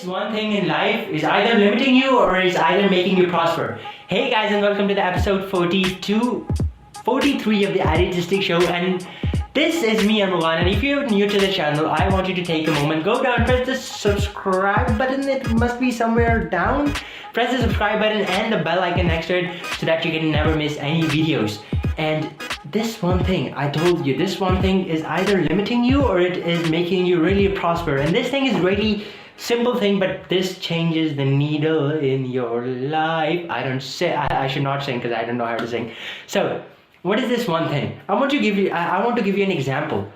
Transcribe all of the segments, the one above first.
this one thing in life is either limiting you or is either making you prosper. Hey guys, and welcome to the episode 43 of the Idealistic Show, and this is me, Armagan. And if you're new to the channel, I want you to take a moment, go down, press the subscribe button. It must be somewhere down. Press the subscribe button and the bell icon next to it so that you can never miss any videos. And this one thing, I told you, this one thing is either limiting you or it is making you really prosper. And this thing is really simple thing, but this changes the needle in your life. I should not sing because I don't know how to sing. So what is this one thing? I want to give you an example.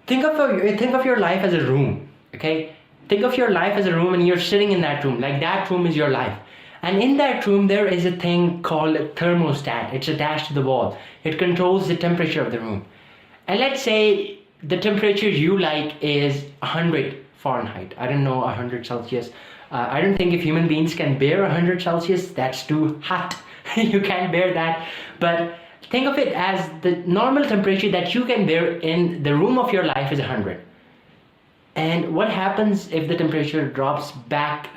Think of your life as a room, okay? Think of your life as a room and you're sitting in that room. Like that room is your life. And in that room, there is a thing called a thermostat. It's attached to the wall. It controls the temperature of the room. And let's say the temperature you like is 100 Fahrenheit. I don't know, 100 Celsius. I don't think if human beings can bear 100 Celsius, that's too hot. You can't bear that. But think of it as the normal temperature that you can bear in the room of your life is 100. And what happens if the temperature drops back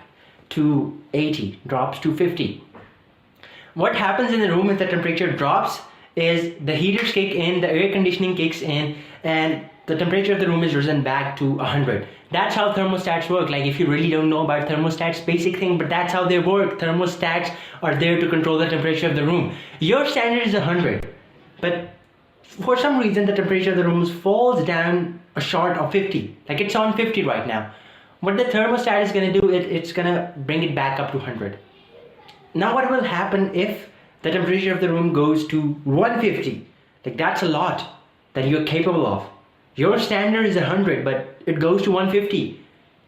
to 80, drops to 50? What happens in the room if the temperature drops is the heaters kick in, the air conditioning kicks in, and the temperature of the room is risen back to 100. That's how thermostats work. Like, if you really don't know about thermostats, basic thing, but that's how they work. Thermostats are there to control the temperature of the room. Your standard is 100, but for some reason the temperature of the room falls down a short of 50. Like, it's on 50 right now. What the thermostat is going to do, it's going to bring it back up to 100. Now what will happen if the temperature of the room goes to 150? Like, that's a lot that you're capable of. Your standard is 100, but it goes to 150.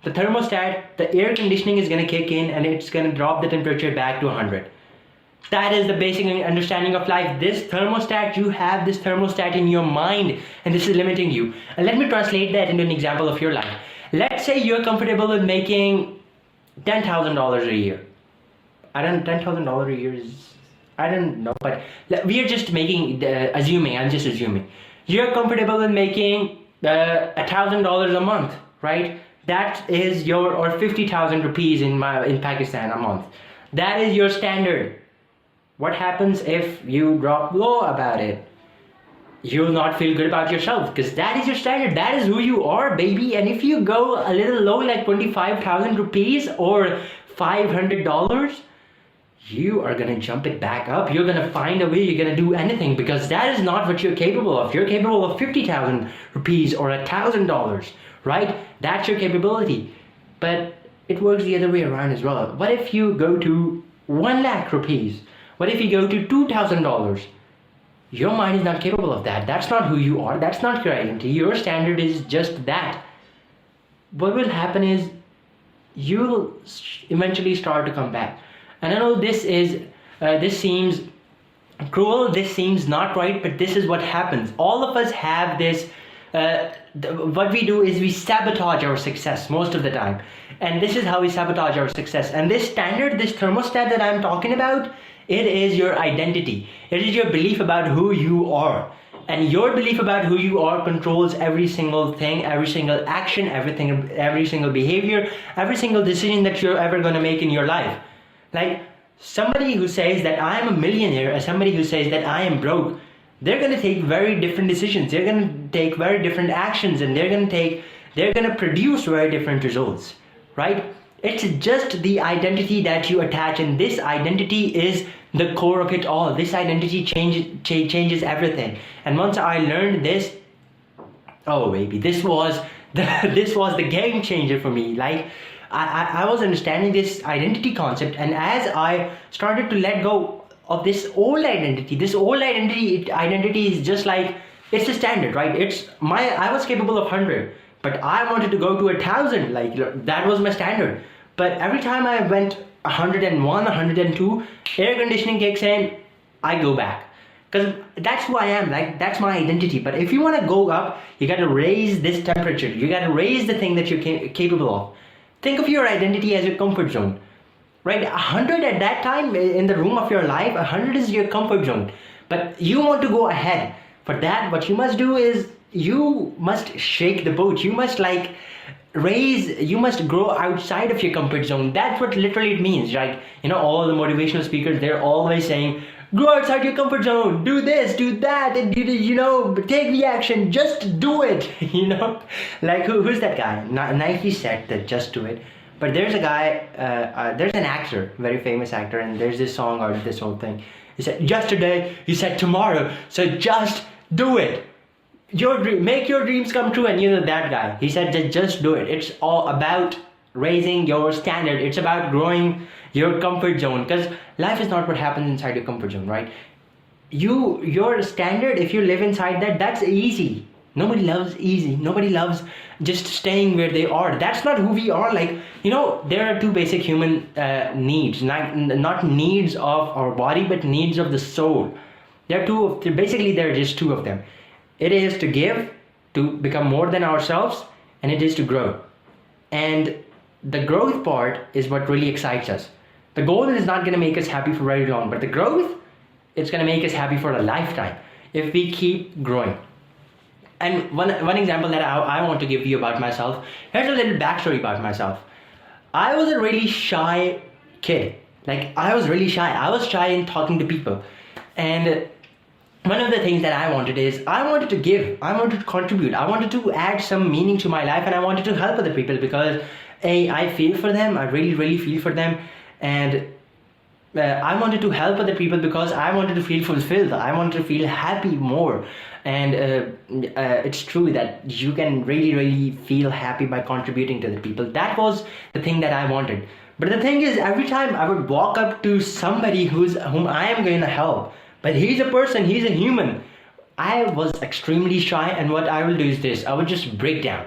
The thermostat, the air conditioning is going to kick in and it's going to drop the temperature back to 100. That is the basic understanding of life. This thermostat, you have this thermostat in your mind, and this is limiting you. And let me translate that into an example of your life. Let's say you're comfortable with making $10,000 a year. $10,000 a year is, I don't know, but we are just making, I'm just assuming. You're comfortable with making $1,000 a month, right? That is your, or 50,000 rupees in Pakistan a month. That is your standard. What happens if you drop low about it? You'll not feel good about yourself because that is your standard. That is who you are, baby. And if you go a little low, like 25,000 rupees or $500, you are going to jump it back up. You're going to find a way. You're going to do anything because that is not what you're capable of. You're capable of 50,000 rupees or $1,000, right? That's your capability. But it works the other way around as well. What if you go to 1 lakh rupees? What if you go to $2,000? Your mind is not capable of that. That's not who you are. That's not your identity. Your standard is just that. What will happen is you'll eventually start to come back. And I know this seems cruel, this seems not right, but this is what happens. All of us have this, what we do is we sabotage our success most of the time. And this is how we sabotage our success. And this standard, this thermostat that I'm talking about, it is your identity. It is your belief about who you are. And your belief about who you are controls every single thing, every single action, every single behavior, every single decision that you're ever going to make in your life. Like, somebody who says that I am a millionaire or somebody who says that I am broke, they're going to take very different decisions. They're going to take very different actions, and they're going to produce very different results, right? It's just the identity that you attach, and this identity is the core of it all. This identity changes everything. And once I learned this, oh baby, this was the game changer for me. Like, I was understanding this identity concept, and as I started to let go of this old identity is just like, it's a standard, right? I was capable of 100, but I wanted to go to 1,000. Like, that was my standard. But every time I went 101, 102, air conditioning kicks in, I go back. Because that's who I am, like, that's my identity. But if you want to go up, you got to raise this temperature. You got to raise the thing that you're capable of. Think of your identity as your comfort zone, right? 100 at that time in the room of your life, 100 is your comfort zone. But you want to go ahead. For that, what you must do is you must shake the boat. You must, like, you must grow outside of your comfort zone. That's what literally it means. Like, all the motivational speakers, they're always saying, grow outside your comfort zone, do this, do that, and take the action, just do it. Like who's that guy? Nike said that, just do it. But there's a guy, there's an actor, very famous actor, and there's this song out of this whole thing. He said, yesterday, he said tomorrow, so just do it. Make your dreams come true. And that guy, he said that just do it. It's all about raising your standard. It's about growing your comfort zone, because life is not what happens inside your comfort zone, right? Your standard, if you live inside that, that's easy. Nobody loves easy. Nobody loves just staying where they are. That's not who we are. Like, there are two basic human needs, not needs of our body, but needs of the soul. There are just two of them. It is to give, to become more than ourselves, and it is to grow. And the growth part is what really excites us. The goal is not going to make us happy for very long, but the growth, it's going to make us happy for a lifetime if we keep growing. And one example that I want to give you about myself, here's a little backstory about myself. I was a really shy kid. Like, I was really shy. I was shy in talking to people. And one of the things that I wanted is, I wanted to give, I wanted to contribute, I wanted to add some meaning to my life, and I wanted to help other people because I feel for them, I really, really feel for them. And I wanted to help other people because I wanted to feel fulfilled. I wanted to feel happy more. And it's true that you can really, really feel happy by contributing to other people. That was the thing that I wanted. But the thing is, every time I would walk up to somebody whom I am going to help, but he's a person, he's a human, I was extremely shy. And what I will do is this, I would just break down.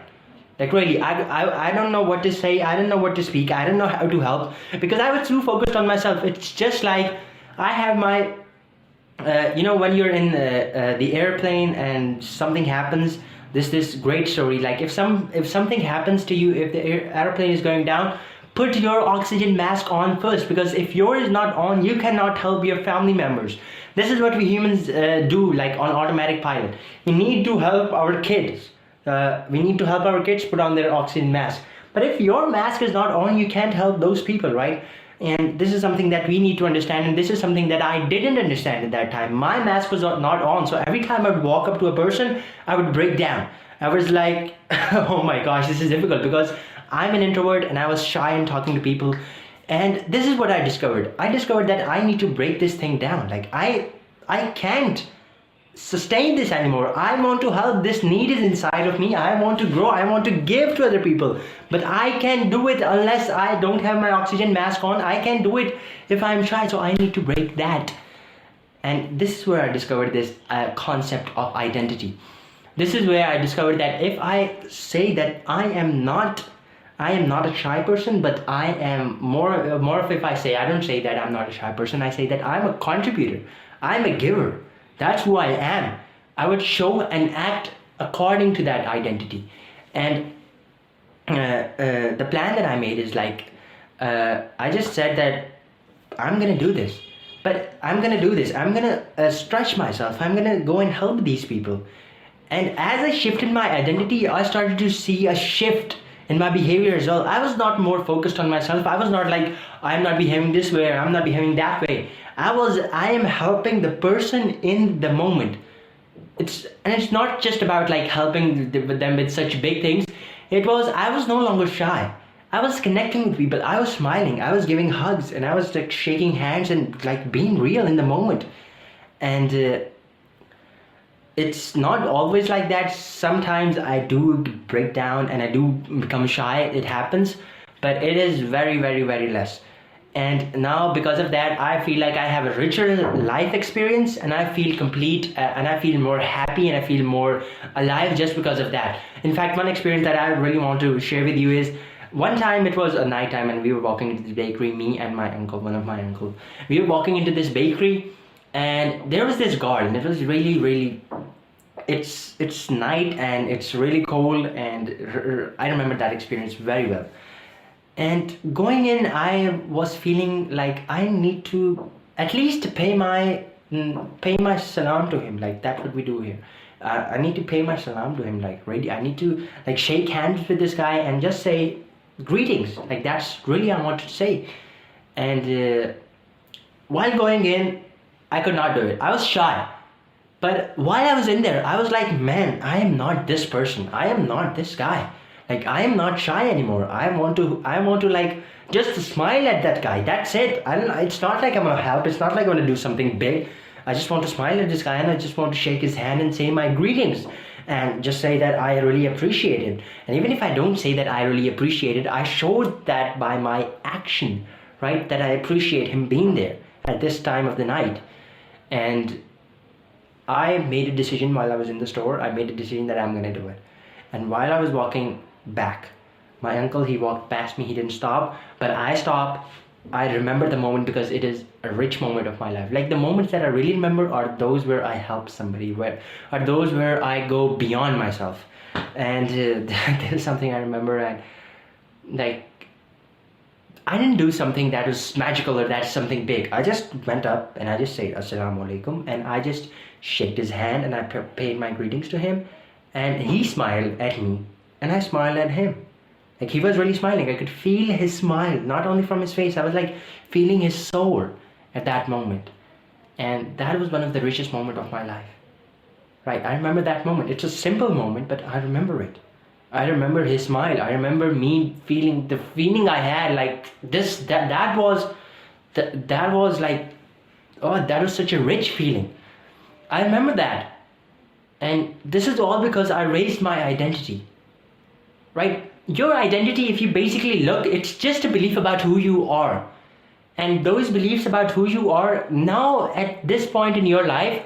Like, really, I don't know what to say, I don't know what to speak, I don't know how to help, because I was too focused on myself. It's just like, I have my, when you're in the airplane and something happens, this great story, like if something happens to you, if the airplane is going down, put your oxygen mask on first, because if yours is not on, you cannot help your family members. This is what we humans do, like on automatic pilot. We need to help our kids. We need to help our kids put on their oxygen mask. But if your mask is not on, you can't help those people, right? And this is something that we need to understand, and this is something that I didn't understand at that time. My mask was not on, so every time I would walk up to a person, I would break down. I was like, oh my gosh, this is difficult, because I'm an introvert and I was shy in talking to people. And this is what I discovered. I discovered that I need to break this thing down. Like, I can't sustain this anymore. I want to help. This need is inside of me. I want to grow. I want to give to other people. But I can't do it unless I don't have my oxygen mask on. I can't do it if I'm shy. So I need to break that. And this is where I discovered this concept of identity. This is where I discovered that if I say that I am not a shy person, but I am more of, if I say, I don't say that I'm not a shy person, I say that I'm a contributor. I'm a giver. That's who I am. I would show and act according to that identity. And the plan that I made is like, I just said that I'm going to do this. But I'm going to do this. I'm going to stretch myself. I'm going to go and help these people. And as I shifted my identity, I started to see a shift in my behavior as well. I was not more focused on myself. I was not like, I'm not behaving this way, or I'm not behaving that way. I am helping the person in the moment. It's not just about like helping them with such big things. I was no longer shy. I was connecting with people. I was smiling. I was giving hugs, and I was like shaking hands and like being real in the moment. And it's not always like that. Sometimes I do break down and I do become shy. It happens, but it is very, very, very less. And now because of that, I feel like I have a richer life experience, and I feel complete, and I feel more happy, and I feel more alive just because of that. In fact, one experience that I really want to share with you is, one time it was a night time and we were walking into the bakery, me and my uncle, one of my uncles. We were walking into this bakery, and there was this garden. It was really, really, it's night and it's really cold, and I remember that experience very well. And going in, I was feeling like I need to at least pay my salam to him. Like, that's what we do here. I need to pay my salam to him, like really. I need to like shake hands with this guy and just say greetings. Like that's really I wanted to say. And while going in, I could not do it. I was shy. But while I was in there, I was like, man, I am not this person. I am not this guy. Like I am not shy anymore. I want to like just smile at that guy. That's it. I don't. It's not like I'm gonna help. It's not like I'm gonna do something big. I just want to smile at this guy and I just want to shake his hand and say my greetings and just say that I really appreciate it. And even if I don't say that I really appreciate it, I showed that by my action, right? That I appreciate him being there at this time of the night. And I made a decision while I was in the store. I made a decision that I'm gonna do it. And while I was walking back, my uncle, he walked past me, he didn't stop, but I stopped. I remember the moment because it is a rich moment of my life. Like the moments that I really remember are those where I help somebody, where are those where I go beyond myself. And there's something I remember, and like I didn't do something that was magical or that's something big. I just went up and I just said Assalamu alaikum, and I just shook his hand and I paid my greetings to him, and he smiled at me and I smiled at him. Like he was really smiling. I could feel his smile, not only from his face. I was like feeling his soul at that moment. And that was one of the richest moments of my life. Right? I remember that moment. It's a simple moment, but I remember it. I remember his smile. I remember me feeling the feeling I had like this, that was like, oh, that was such a rich feeling. I remember that. And this is all because I raised my identity. Right? Your identity, if you basically look, it's just a belief about who you are. And those beliefs about who you are, now at this point in your life,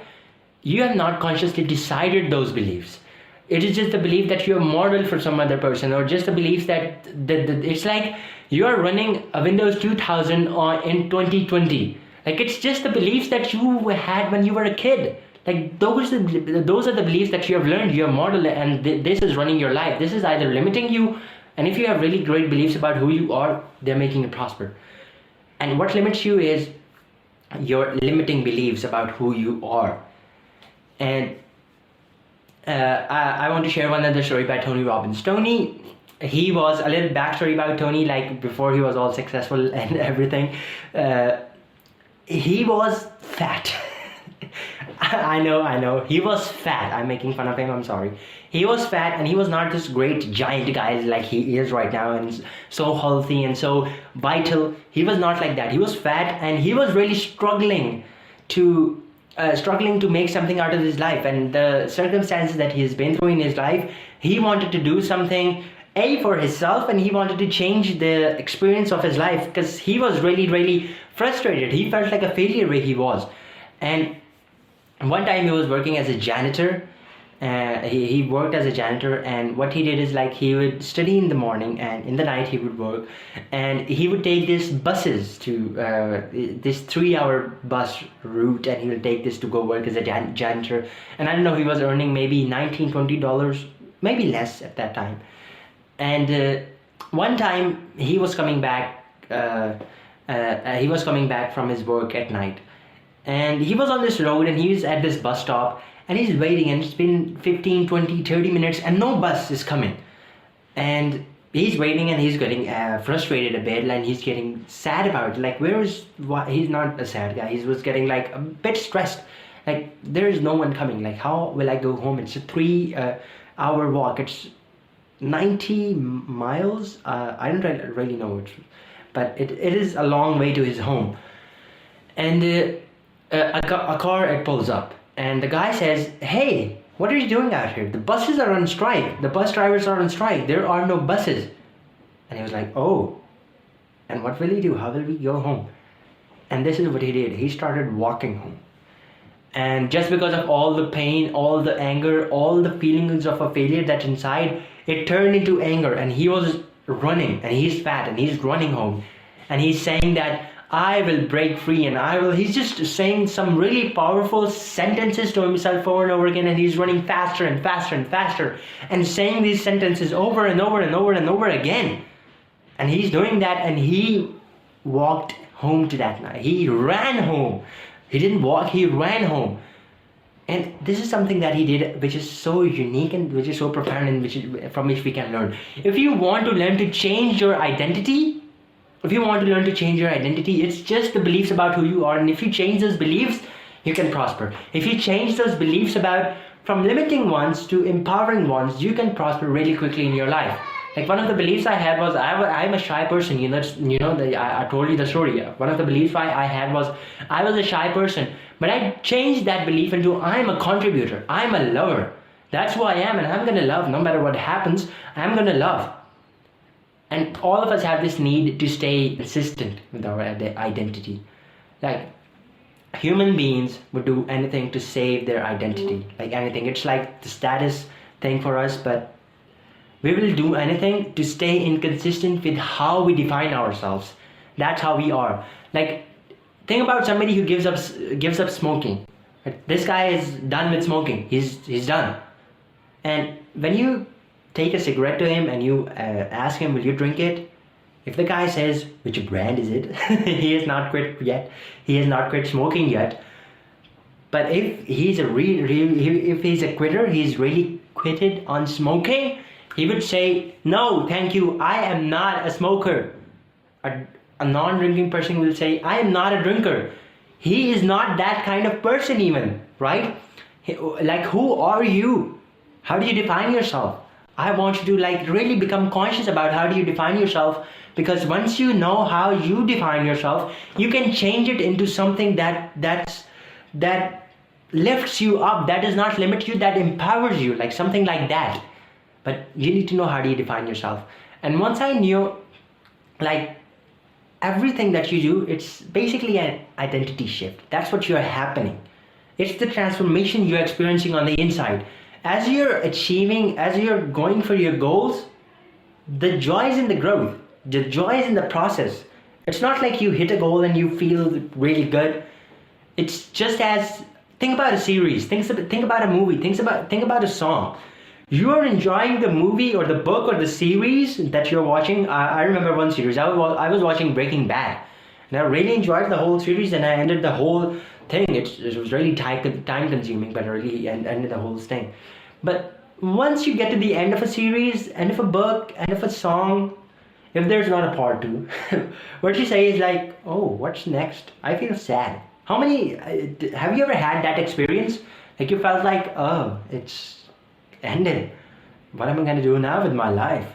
you have not consciously decided those beliefs. It is just the belief that you're a model for some other person, or just the belief that it's like you're running a Windows 2000 in 2020. Like it's just the beliefs that you had when you were a kid. Like those are the beliefs that you have learned. You're a model, and this is running your life. This is either limiting you, and if you have really great beliefs about who you are, they're making you prosper. And what limits you is your limiting beliefs about who you are. And I want to share one other story by Tony Robbins. Tony, he was a little backstory about Tony, like before he was all successful and everything. He was fat. I know. He was fat. I'm making fun of him. I'm sorry. He was fat, and he was not this great giant guy like he is right now, and so healthy and so vital. He was not like that. He was fat, and he was really struggling to make something out of his life. And the circumstances that he's been through in his life, he wanted to do something for himself, and he wanted to change the experience of his life because he was really, really frustrated. He felt like a failure where he was. And one time he was working as a janitor. He worked as a janitor, and what he did is like he would study in the morning, and in the night he would work, and he would take these buses to this 3-hour bus route, and he would take this to go work as a janitor. And I don't know, he was earning maybe $19-20, maybe less at that time. And one time he was coming back from his work at night. And he was on this road, and he was at this bus stop, and he's waiting, and it's been 15, 20, 30 minutes, and no bus is coming. And he's waiting, and he's getting frustrated a bit, and he's getting sad about it. Like, he's not a sad guy. He was getting like a bit stressed. Like, there is no one coming. Like, how will I go home? It's a 3-hour walk. It's 90 miles. I don't really know it, but it is a long way to his home. And a car pulls up, and the guy says, "Hey, what are you doing out here? The buses are on strike. The bus drivers are on strike. There are no buses." And he was like, "Oh, and what will he do? How will we go home?" And this is what he did. He started walking home. And just because of all the pain, all the anger, all the feelings of a failure that's inside, it turned into anger, and he was running, and he's fat, and he's running home, and he's saying that I will break free, and he's just saying some really powerful sentences to himself over and over again, and he's running faster and faster and faster, and saying these sentences over and over and over and over again. And he's doing that, and he walked home to that night. He ran home. He didn't walk, he ran home. And this is something that he did, which is so unique and which is so profound, and from which we can learn. If you want to learn to change your identity, it's just the beliefs about who you are. And if you change those beliefs, you can prosper. If you change those beliefs from limiting ones to empowering ones, you can prosper really quickly in your life. Like one of the beliefs I had was I'm a shy person. I told you the story. One of the beliefs I had was I was a shy person, but I changed that belief into I'm a contributor. I'm a lover. That's who I am, and I'm gonna love no matter what happens. I'm gonna love. And all of us have this need to stay consistent with our identity. Like human beings would do anything to save their identity. Like anything. It's like the status thing for us, but we will do anything to stay inconsistent with how we define ourselves. That's how we are. Like, think about somebody who gives up smoking. This guy is done with smoking. He's done. And when you take a cigarette to him and you ask him, will you drink it? If the guy says, which brand is it? He has not quit yet. He has not quit smoking yet. But if he's if he's a quitter, he's really quitted on smoking, he would say, no, thank you, I am not a smoker. A non-drinking person will say, I am not a drinker. He is not that kind of person even, right? Like, who are you? How do you define yourself? I want you to really become conscious about how do you define yourself, because once you know how you define yourself, you can change it into something that lifts you up, that does not limit you, that empowers you, like something like that. But you need to know how do you define yourself. And once I knew, everything that you do, it's basically an identity shift. That's what you're happening. It's the transformation you're experiencing on the inside. As you're going for your goals, the joy is in the growth. The joy is in the process. It's not like you hit a goal and you feel really good. It's just think about a series, think about a movie, think about a song. You are enjoying the movie or the book or the series that you're watching. I remember one series, I was watching Breaking Bad, and I really enjoyed the whole series, and I ended the whole thing. It was really time consuming, but I really ended the whole thing. But once you get to the end of a series, end of a book, end of a song, if there's not a part two, what you say is like, oh, what's next? I feel sad. Have you ever had that experience? Like you felt like, oh, it's ended. What am I going to do now with my life?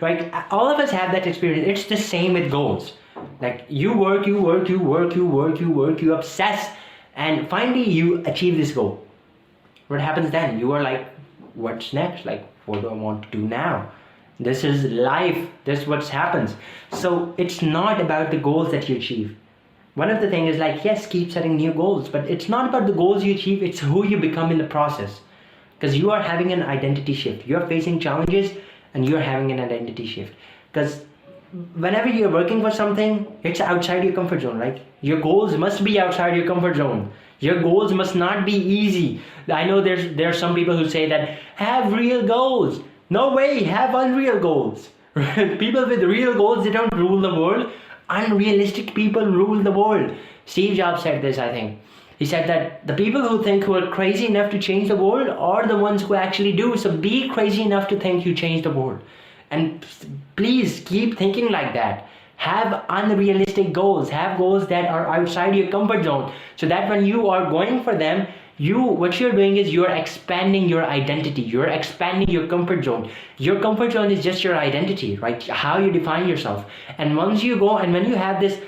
Right? All of us have that experience. It's the same with goals. Like you work, you obsess, and finally you achieve this goal. What happens then? You are like, what's next? Like, what do I want to do now? This is life. This is what happens. So it's not about the goals that you achieve. One of the things is yes, keep setting new goals, but it's not about the goals you achieve, it's who you become in the process. Because you are having an identity shift. You're facing challenges and you're having an identity shift. Because whenever you're working for something, it's outside your comfort zone, right? Your goals must be outside your comfort zone. Your goals must not be easy. I know there are some people who say that, have real goals. No way, have unreal goals. People with real goals, they don't rule the world. Unrealistic people rule the world. Steve Jobs said this, I think. He said that the people who are crazy enough to change the world are the ones who actually do. So be crazy enough to think you change the world. And please keep thinking like that. Have unrealistic goals. Have goals that are outside your comfort zone. So that when you are going for them, what you're doing is you're expanding your identity. You're expanding your comfort zone. Your comfort zone is just your identity, right? How you define yourself. And once you go and when you have this,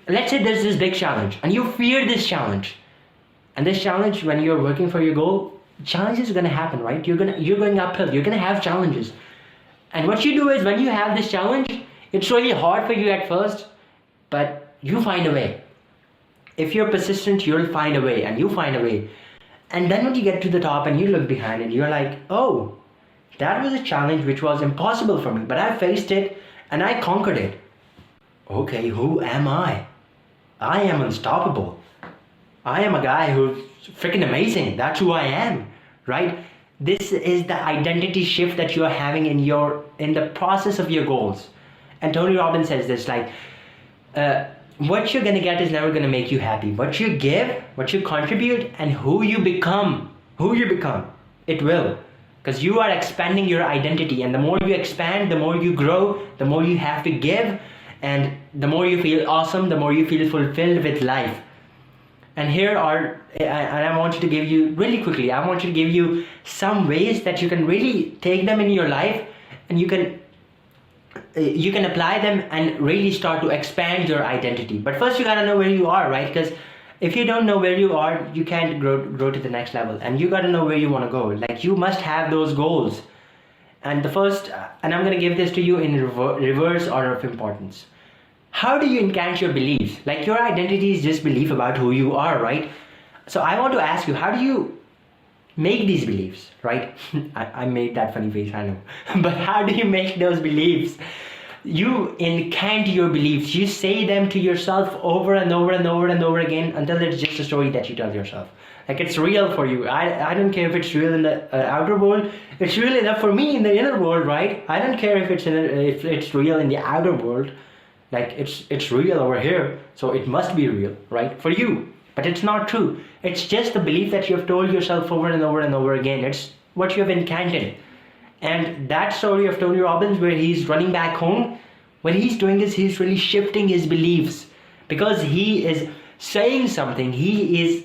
let's say there's this big challenge and you fear this challenge. And this challenge, when you're working for your goal, challenges are going to happen, right? You're going uphill. You're going to have challenges. And what you do is when you have this challenge, it's really hard for you at first, but you find a way. If you're persistent, you'll find a way, and you find a way. And then when you get to the top and you look behind and you're like, oh, that was a challenge which was impossible for me, but I faced it and I conquered it. Okay, who am I? I am unstoppable. I am a guy who's freaking amazing. That's who I am, right? This is the identity shift that you're having in the process of your goals. And Tony Robbins says this, what you're gonna get is never gonna make you happy. What you give, what you contribute, and who you become, it will. Because you are expanding your identity, and the more you expand, the more you grow, the more you have to give, and the more you feel awesome, the more you feel fulfilled with life. And I want you to give you, really quickly, I want you to give you some ways that you can really take them in your life, and you can apply them and really start to expand your identity. But first you gotta know where you are, right? Because if you don't know where you are, you can't grow to the next level. And you gotta know where you wanna go. Like, you must have those goals. And the first, and I'm gonna give this to you in reverse order of importance. How do you enhance your beliefs? Like, your identity is just belief about who you are, right? So I want to ask you, how do you make these beliefs, right? I made that funny face, I know. But how do you make those beliefs? You incant your beliefs. You say them to yourself over and over and over and over again until it's just a story that you tell yourself. Like, it's real for you. I don't care if it's real in the outer world. It's real enough for me in the inner world, right? I don't care if it's real in the outer world. Like, it's real over here, so it must be real, right? For you. But it's not true. It's just the belief that you have told yourself over and over and over again. It's what you have incanted. And that story of Tony Robbins, where he's running back home, what he's doing is he's really shifting his beliefs. Because he is saying something. He is,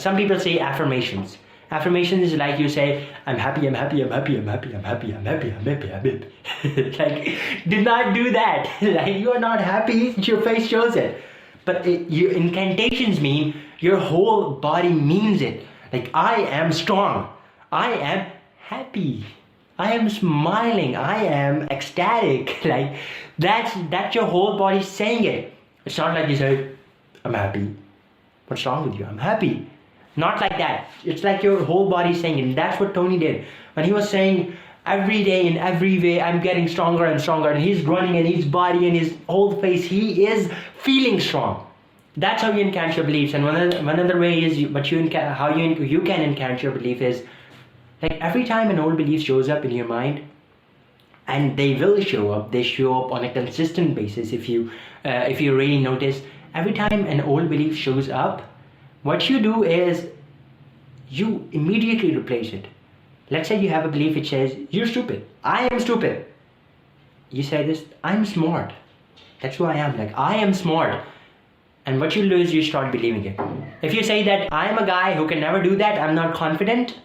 some people say affirmations. Affirmation is like you say, I'm happy, I'm happy, I'm happy, I'm happy, I'm happy, I'm happy, I'm happy, I'm happy. Like, do not do that. Like, you are not happy, your face shows it. But your incantations mean your whole body means it. Like, I am strong. I am happy. I am smiling. I am ecstatic. Like, that's your whole body saying it. It's not like you say, I'm happy. What's wrong with you? I'm happy. Not like that. It's like your whole body saying it. And that's what Tony did. When he was saying, every day in every way, I'm getting stronger and stronger. And he's running, and his body and his whole face, he is feeling strong. That's how you enhance your beliefs. And one other way is, how you can enhance your belief is, like, every time an old belief shows up in your mind, and they will show up, they show up on a consistent basis. If you really notice, every time an old belief shows up, what you do is you immediately replace it. Let's say you have a belief which says, you're stupid. I am stupid. You say this, I'm smart. That's who I am. Like, I am smart. And what you do is you start believing it. If you say that I am a guy who can never do that, I'm not confident,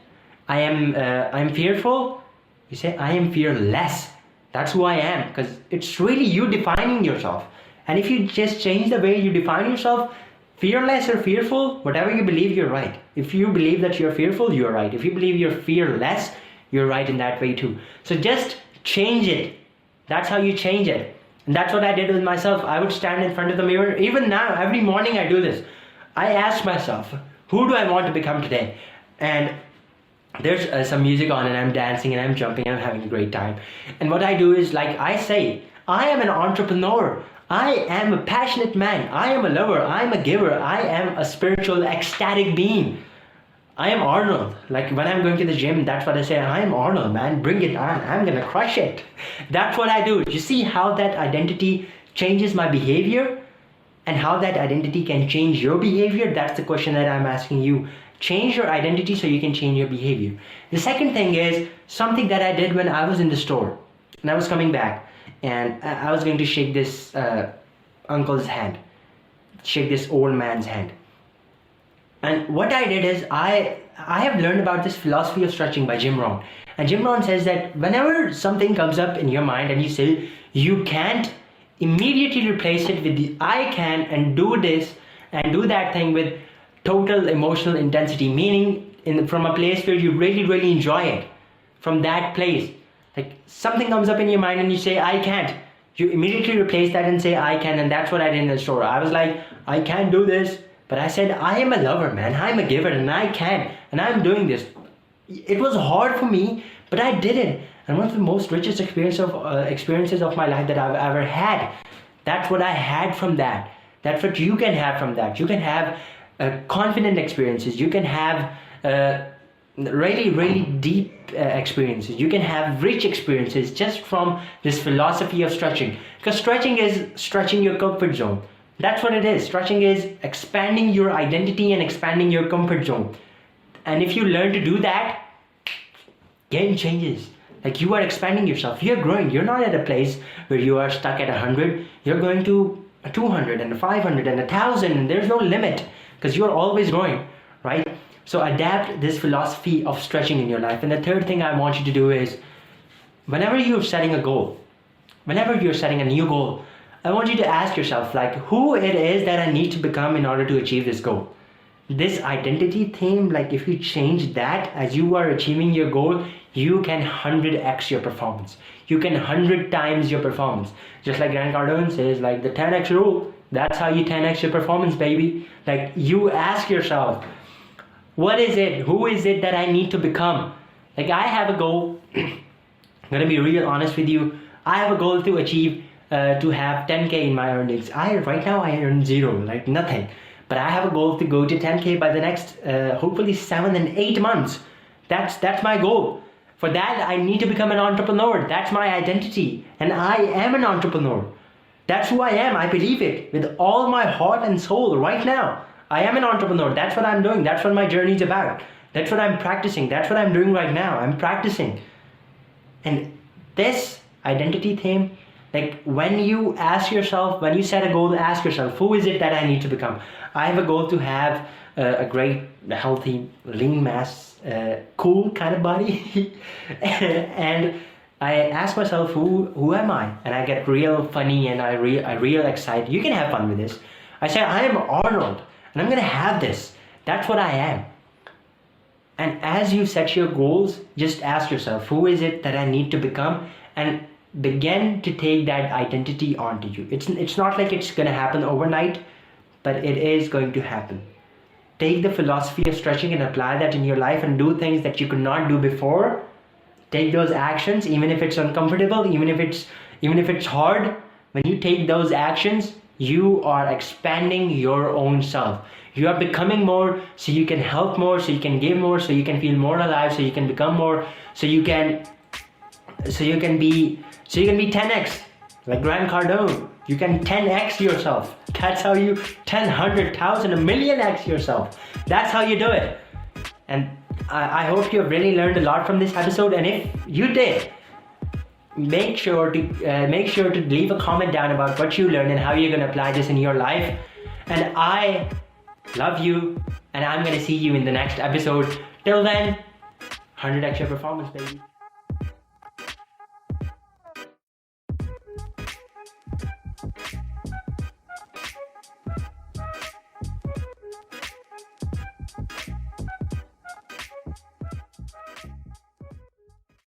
I'm fearful, you say I am fearless. That's who I am. Because it's really you defining yourself. And if you just change the way you define yourself, fearless or fearful, whatever you believe, you're right. If you believe that you're fearful, you're right. If you believe you're fearless, you're right in that way too. So just change it. That's how you change it. And that's what I did with myself. I would stand in front of the mirror. Even now, every morning I do this. I ask myself, who do I want to become today? And there's some music on, and I'm dancing and I'm jumping and I'm having a great time. And what I do is, like I say, I am an entrepreneur. I am a passionate man. I am a lover. I am a giver. I am a spiritual, ecstatic being. I am Arnold. Like, when I'm going to the gym, that's what I say. I am Arnold, man. Bring it on. I'm going to crush it. That's what I do. You see how that identity changes my behavior, and how that identity can change your behavior? That's the question that I'm asking you. Change your identity so you can change your behavior. The second thing is something that I did when I was in the store. And I was coming back, and I was going to shake this uncle's hand. Shake this old man's hand. And what I did is, I have learned about this philosophy of stretching by Jim Rohn. And Jim Rohn says that whenever something comes up in your mind and you say, you can't, immediately replace it with the I can, and do this and do that thing with total emotional intensity. Meaning, from a place where you really, really enjoy it. From that place. Like, something comes up in your mind and you say, I can't. You immediately replace that and say, I can. And that's what I did in the store. I was like, I can't do this. But I said, I am a lover, man. I'm a giver, and I can. And I'm doing this. It was hard for me, but I did it. And one of the most richest experiences of my life that I've ever had. That's what I had from that. That's what you can have from that. You can have confident experiences. You can have really, really deep experiences. You can have rich experiences just from this philosophy of stretching. Because stretching is stretching your comfort zone. That's what it is. Stretching is expanding your identity and expanding your comfort zone. And if you learn to do that, game changes. Like, you are expanding yourself. You're growing. You're not at a place where you are stuck at 100. You're going to a 200 and a 500 and a 1,000. And there's no limit because you're always growing, right? So adapt this philosophy of stretching in your life. And the third thing I want you to do is, whenever you're setting a goal, whenever you're setting a new goal, I want you to ask yourself, like, who it is that I need to become in order to achieve this goal. This identity theme, like, if you change that as you are achieving your goal, you can 100x your performance. You can 100 times your performance. Just like Grant Cardone says, like, the 10x rule. That's how you 10x your performance, baby. Like, you ask yourself, what is it? Who is it that I need to become? Like, I have a goal. I'm gonna be real honest with you. I have a goal to achieve, to have 10K in my earnings. Right now I earn zero, like nothing. But I have a goal to go to 10K by the next, hopefully 7 and 8 months. That's my goal. For that, I need to become an entrepreneur. That's my identity. And I am an entrepreneur. That's who I am. I believe it with all my heart and soul right now. I am an entrepreneur. That's what I'm doing. That's what my journey is about. That's what I'm practicing. That's what I'm doing right now. I'm practicing. And this identity theme, like, when you ask yourself, when you set a goal, ask yourself, who is it that I need to become? I have a goal to have a great, healthy, lean mass, cool kind of body. And I ask myself, who am I? And I get real funny and I real excited. You can have fun with this. I say, I am Arnold and I'm gonna have this. That's what I am. And as you set your goals, just ask yourself, who is it that I need to become? And begin to take that identity onto you. It's not like it's gonna happen overnight, but it is going to happen. Take the philosophy of stretching and apply that in your life and do things that you could not do before. Take those actions, even if it's uncomfortable, even if it's hard. When you take those actions, you are expanding your own self. You are becoming more, so you can help more, so you can give more, so you can feel more alive, so you can become more, so you can be 10x, like Grant Cardone. You can 10x yourself. That's how you 10, 100, 1,000, 1,000,000x yourself. That's how you do it. And I hope you have really learned a lot from this episode. And if you did, make sure to leave a comment down about what you learned and how you're gonna apply this in your life. And I love you, and I'm gonna see you in the next episode. Till then, 100x your performance, baby.